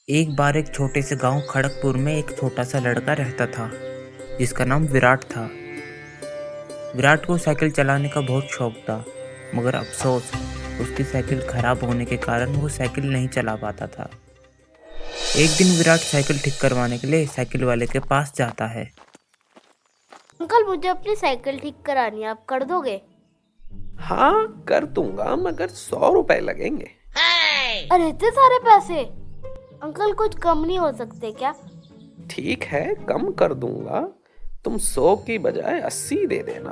एक बार एक छोटे से गांव खड़गपुर में एक छोटा सा लड़का रहता था जिसका नाम विराट था। विराट को साइकिल चलाने का बहुत शौक था, मगर अफसोस उसकी साइकिल खराब होने के कारण वो साइकिल नहीं चला पाता था। एक दिन विराट साइकिल ठीक करवाने के लिए साइकिल वाले के पास जाता है। अंकल, मुझे अपनी साइकिल ठीक करानी है, आप कर दोगे? हाँ, कर दूंगा, मगर 100 रुपए लगेंगे। अरे इतने सारे पैसे! अंकल, कुछ कम नहीं हो सकते क्या? ठीक है, कम कर दूंगा। तुम 100 की बजाय 80 दे देना,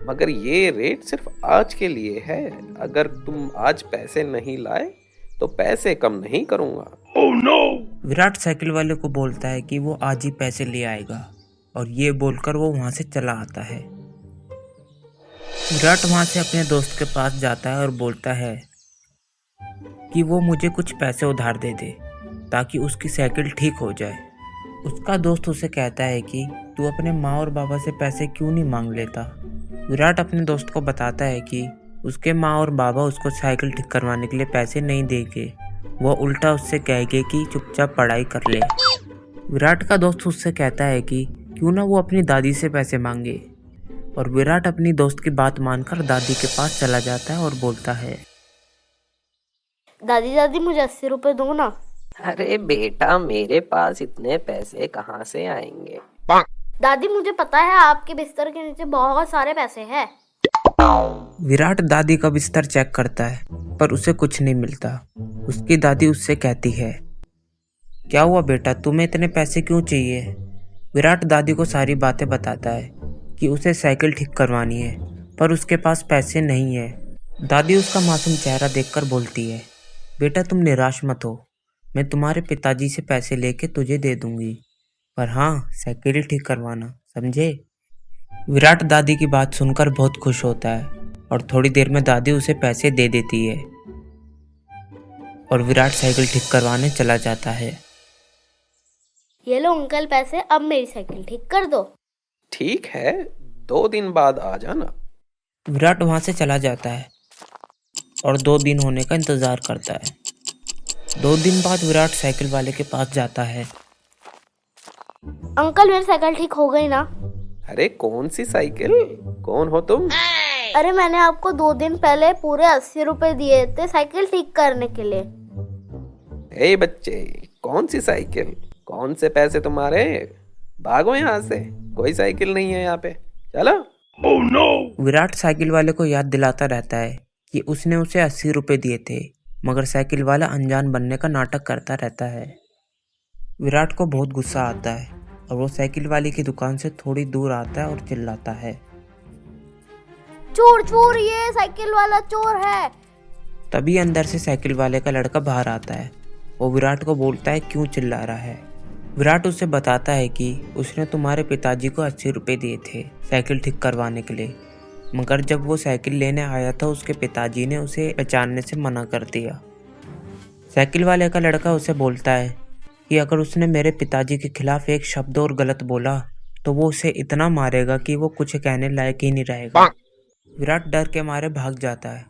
मगर ये रेट सिर्फ आज के लिए है। अगर तुम आज पैसे नहीं लाए तो पैसे कम नहीं करूंगा। विराट साइकिल वाले को बोलता है कि वो आज ही पैसे ले आएगा, और ये बोलकर वो वहां से चला आता है। विराट वहां से अपने दोस्त के पास जाता है और बोलता है कि वो मुझे कुछ पैसे उधार दे दे ताकि उसकी साइकिल ठीक हो जाए। उसका दोस्त उसे कहता है कि तू अपने माँ और बाबा से पैसे क्यों नहीं मांग लेता। विराट अपने दोस्त को बताता है कि उसके माँ और बाबा उसको साइकिल ठीक करवाने के लिए पैसे नहीं देंगे, वो उल्टा उससे कहेंगे कि चुपचाप पढ़ाई कर ले। विराट का दोस्त उससे कहता है कि क्यों ना वो अपनी दादी से पैसे मांगे, और विराट अपनी दोस्त की बात मानकर दादी के पास चला जाता है और बोलता है, दादी दादी, मुझे 80 रुपए दो ना। अरे बेटा, मेरे पास इतने पैसे कहाँ से आएंगे? दादी, मुझे पता है आपके बिस्तर के नीचे बहुत सारे पैसे हैं। विराट दादी का बिस्तर चेक करता है पर उसे कुछ नहीं मिलता। उसकी दादी उससे कहती है, क्या हुआ बेटा, तुम्हें इतने पैसे क्यों चाहिए। विराट दादी को सारी बातें बताता है कि उसे साइकिल ठीक करवानी है पर उसके पास पैसे नहीं है। दादी उसका मासूम चेहरा देखकर बोलती है, बेटा तुम निराश मत हो, मैं तुम्हारे पिताजी से पैसे लेके तुझे दे दूंगी, पर हाँ साइकिल ठीक करवाना, समझे। विराट दादी की बात सुनकर बहुत खुश होता है और थोड़ी देर में दादी उसे पैसे दे देती है और विराट साइकिल ठीक करवाने चला जाता है। ये लो अंकल पैसे, अब मेरी साइकिल ठीक कर दो। ठीक है, 2 दिन बाद आ जाना। विराट वहां से चला जाता है और 2 दिन होने का इंतजार करता है। 2 दिन बाद विराट साइकिल वाले के पास जाता है। अंकल, मेरी साइकिल ठीक हो गई ना? अरे कौन सी साइकिल? कौन हो तुम? अरे मैंने आपको 2 दिन पहले पूरे 80 रुपए दिए थे साइकिल ठीक करने के लिए। ए बच्चे, कौन सी साइकिल? कौन से पैसे तुम्हारे? भागो यहाँ से, कोई साइकिल नहीं है यहाँ पे, चलो। विराट साइकिल वाले को याद दिलाता रहता है कि उसने उसे 80 रुपए दिए थे, मगर साइकिल वाला अनजान बनने का नाटक करता रहता है। विराट को बहुत गुस्सा आता है और वो साइकिल वाले की दुकान से थोड़ी दूर आता है और चिल्लाता है, चोर चोर, ये साइकिल वाला चोर है। तभी अंदर से साइकिल वाले का लड़का बाहर आता है। वो विराट को बोलता है क्यों चिल्ला रहा है। विराट उसे बताता है कि उसने तुम्हारे पिताजी को 80 रुपए दिए थे साइकिल ठीक करवाने के लिए, मगर जब वो साइकिल लेने आया था उसके पिताजी ने उसे पहचानने से मना कर दिया। साइकिल वाले का लड़का उसे बोलता है कि अगर उसने मेरे पिताजी के खिलाफ एक शब्द और गलत बोला तो वो उसे इतना मारेगा कि वो कुछ कहने लायक ही नहीं रहेगा। विराट डर के मारे भाग जाता है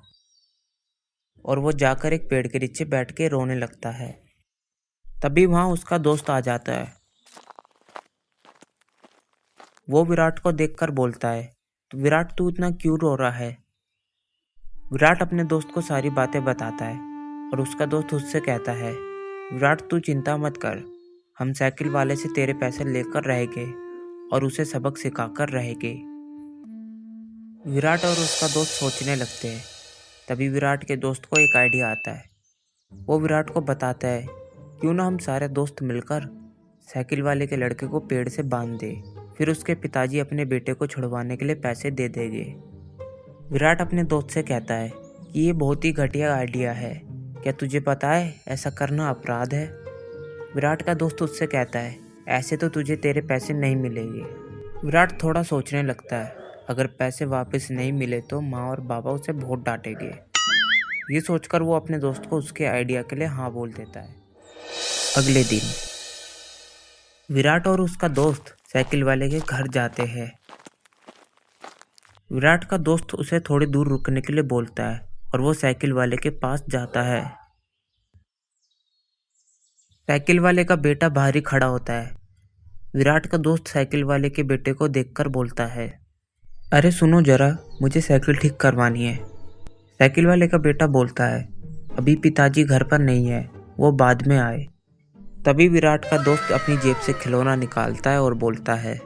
और वो जाकर एक पेड़ के नीचे बैठ के रोने लगता है। तभी वहां उसका दोस्त आ जाता है। वो विराट को देखकर बोलता है, तो विराट तू इतना क्यों रो रहा है। विराट अपने दोस्त को सारी बातें बताता है और उसका दोस्त उससे कहता है, विराट तू चिंता मत कर, हम साइकिल वाले से तेरे पैसे लेकर रहेंगे और उसे सबक सिखाकर रहेंगे। विराट और उसका दोस्त सोचने लगते हैं। तभी विराट के दोस्त को एक आइडिया आता है। वो विराट को बताता है, क्यों ना हम सारे दोस्त मिलकर साइकिल वाले के लड़के को पेड़ से बांध दे, फिर उसके पिताजी अपने बेटे को छुड़वाने के लिए पैसे दे देंगे। विराट अपने दोस्त से कहता है कि ये बहुत ही घटिया आइडिया है, क्या तुझे पता है ऐसा करना अपराध है। विराट का दोस्त उससे कहता है, ऐसे तो तुझे तेरे पैसे नहीं मिलेंगे। विराट थोड़ा सोचने लगता है, अगर पैसे वापस नहीं मिले तो माँ और बाबा उसे बहुत डांटेंगे। ये सोचकर वो अपने दोस्त को उसके आइडिया के लिए हाँ बोल देता है। अगले दिन विराट और उसका दोस्त साइकिल वाले के घर जाते हैं। विराट का दोस्त उसे थोड़ी दूर रुकने के लिए बोलता है और वो साइकिल वाले के पास जाता है। साइकिल वाले का बेटा बाहर ही खड़ा होता है। विराट का दोस्त साइकिल वाले के बेटे को देखकर बोलता है, अरे सुनो जरा, मुझे साइकिल ठीक करवानी है। साइकिल वाले का बेटा बोलता है, अभी पिताजी घर पर नहीं है, वो बाद में आए। तभी विराट का दोस्त अपनी जेब से खिलौना निकालता है और बोलता है,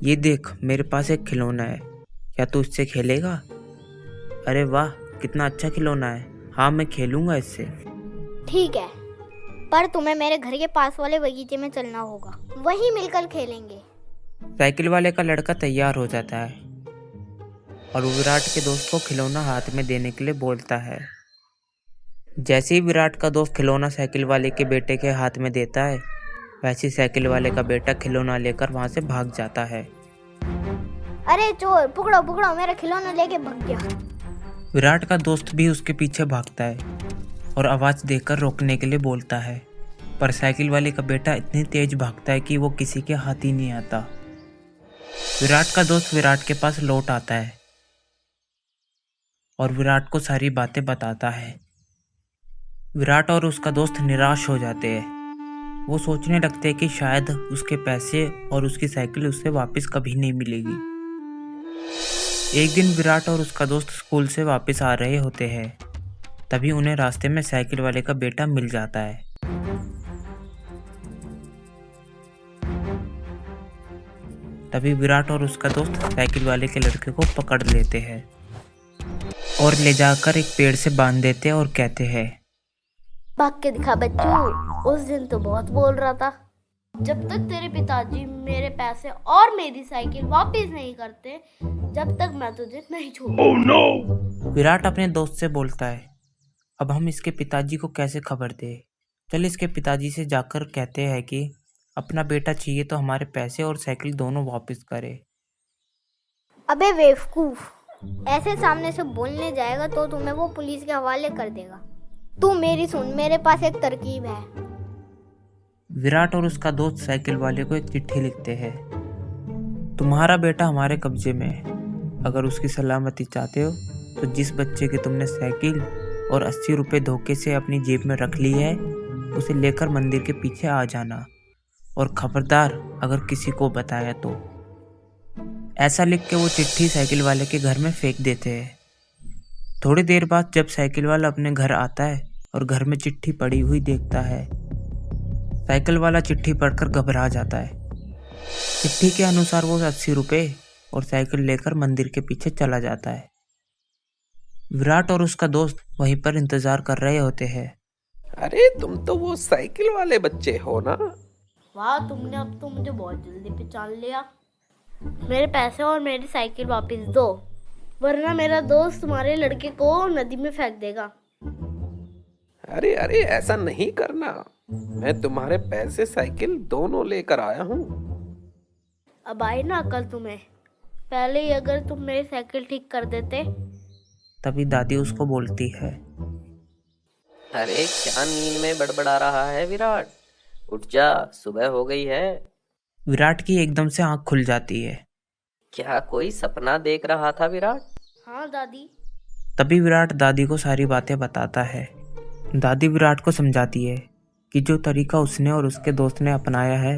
ये देख, मेरे पास एक खिलौना है, क्या तू इससे खेलेगा? अरे वाह, कितना अच्छा खिलौना है, हाँ मैं खेलूंगा इससे। ठीक है, पर तुम्हें मेरे घर के पास वाले बगीचे में चलना होगा, वहीं मिलकर खेलेंगे। साइकिल वाले का लड़का तैयार हो जाता है और वो विराट के दोस्त को खिलौना हाथ में देने के लिए बोलता है। जैसे ही विराट का दोस्त खिलौना साइकिल वाले के बेटे के हाथ में देता है, वैसे ही साइकिल वाले का बेटा खिलौना लेकर वहां से भाग जाता है। अरे चोर, पकड़ो पकड़ो, मेरा खिलौना लेके भाग गया। विराट का दोस्त भी उसके पीछे भागता है और आवाज़ देकर रोकने के लिए बोलता है, पर साइकिल वाले का बेटा इतनी तेज भागता है कि वो किसी के हाथ ही नहीं आता। विराट का दोस्त विराट के पास लौट आता है और विराट को सारी बातें बताता है। विराट और उसका दोस्त निराश हो जाते हैं। वो सोचने लगते हैं कि शायद उसके पैसे और उसकी साइकिल उससे वापस कभी नहीं मिलेगी। एक दिन विराट और उसका दोस्त स्कूल से वापस आ रहे होते हैं, तभी उन्हें रास्ते में साइकिल वाले का बेटा मिल जाता है। तभी विराट और उसका दोस्त साइकिल वाले के लड़के को पकड़ लेते हैं और ले जाकर एक पेड़ से बांध देते हैं और कहते हैं, भाग के दिखा बच्चू, उस दिन तो बहुत बोल रहा था। जब तक तेरे पिताजी मेरे पैसे और मेरी साइकिल वापस नहीं करते, जब तक मैं तुझे नहीं छोड़ूंगा। Oh no! विराट अपने दोस्त से बोलता है, अब हम इसके पिताजी को कैसे खबर दें? चल इसके पिताजी से जाकर कहते हैं कि अपना बेटा चाहिए तो हमारे पैसे और साइकिल दोनों वापस करे। अबे बेवकूफ, ऐसे सामने से बोलने जाएगा तो तुम्हें वो पुलिस के हवाले कर देगा। तू मेरी सुन, मेरे पास एक तरकीब है। विराट और उसका दोस्त साइकिल वाले को एक चिट्ठी लिखते हैं, तुम्हारा बेटा हमारे कब्जे में है, अगर उसकी सलामती चाहते हो तो जिस बच्चे के तुमने साइकिल और 80 रुपये धोखे से अपनी जेब में रख ली है, उसे लेकर मंदिर के पीछे आ जाना, और खबरदार अगर किसी को बताया तो। ऐसा लिख के वो चिट्ठी साइकिल वाले के घर में फेंक देते हैं। थोड़ी देर बाद जब साइकिल वाला अपने घर आता है और घर में चिट्ठी पड़ी हुई देखता है, साइकिल वाला चिट्ठी पढ़कर घबरा जाता है। चिट्ठी के अनुसार वो 80 रुपये और साइकिल लेकर मंदिर के पीछे चला जाता है। विराट और उसका दोस्त वहीं पर इंतजार कर रहे होते हैं। अरे तुम तो वो साइकिल वाले बच्चे हो ना? वाह, तुमने अब तो मुझे बहुत जल्दी पहचान लिया। मेरे पैसे और मेरी साइकिल वापस दो, वरना मेरा दोस्त तुम्हारे लड़के को नदी में फेंक देगा। अरे अरे, ऐसा नहीं करना, मैं तुम्हारे पैसे साइकिल दोनों लेकर आया हूँ। अब आई ना अकल तुम्हें, पहले ही अगर तुम मेरी साइकिल ठीक कर देते। तभी दादी उसको बोलती है, अरे क्या नींद में बड़बड़ा रहा है विराट, उठ जा, सुबह हो गई है। विराट की एकदम से आंख खुल जाती है। क्या कोई सपना देख रहा था विराट? हाँ दादी। तभी विराट दादी को सारी बातें बताता है। दादी विराट को समझाती है कि जो तरीका उसने और उसके दोस्त ने अपनाया है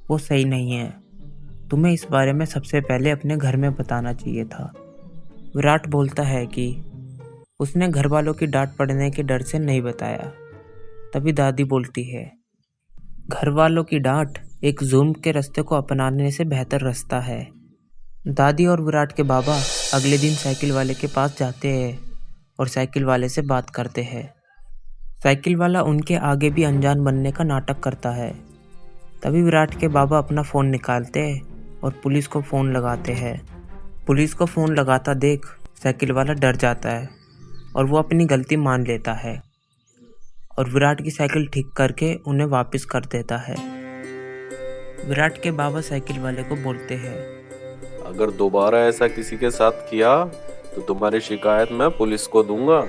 वो सही नहीं है, तुम्हें इस बारे में सबसे पहले अपने घर में बताना चाहिए था। विराट बोलता है कि उसने घर वालों की डांट पड़ने के डर से नहीं बताया। तभी दादी बोलती है, घर वालों की डांट एक जुल्म के रास्ते को अपनाने से बेहतर रास्ता है। दादी और विराट के बाबा अगले दिन साइकिल वाले के पास जाते हैं और साइकिल वाले से बात करते हैं। साइकिल वाला उनके आगे भी अनजान बनने का नाटक करता है। तभी विराट के बाबा अपना फ़ोन निकालते हैं और पुलिस को फ़ोन लगाते हैं। पुलिस को फ़ोन लगाता देख साइकिल वाला डर जाता है और वो अपनी गलती मान लेता है और विराट की साइकिल ठीक करके उन्हें वापस कर देता है। विराट के बाबा साइकिल वाले को बोलते हैं, अगर दोबारा ऐसा किसी के साथ किया तो तुम्हारी शिकायत मैं पुलिस को दूंगा।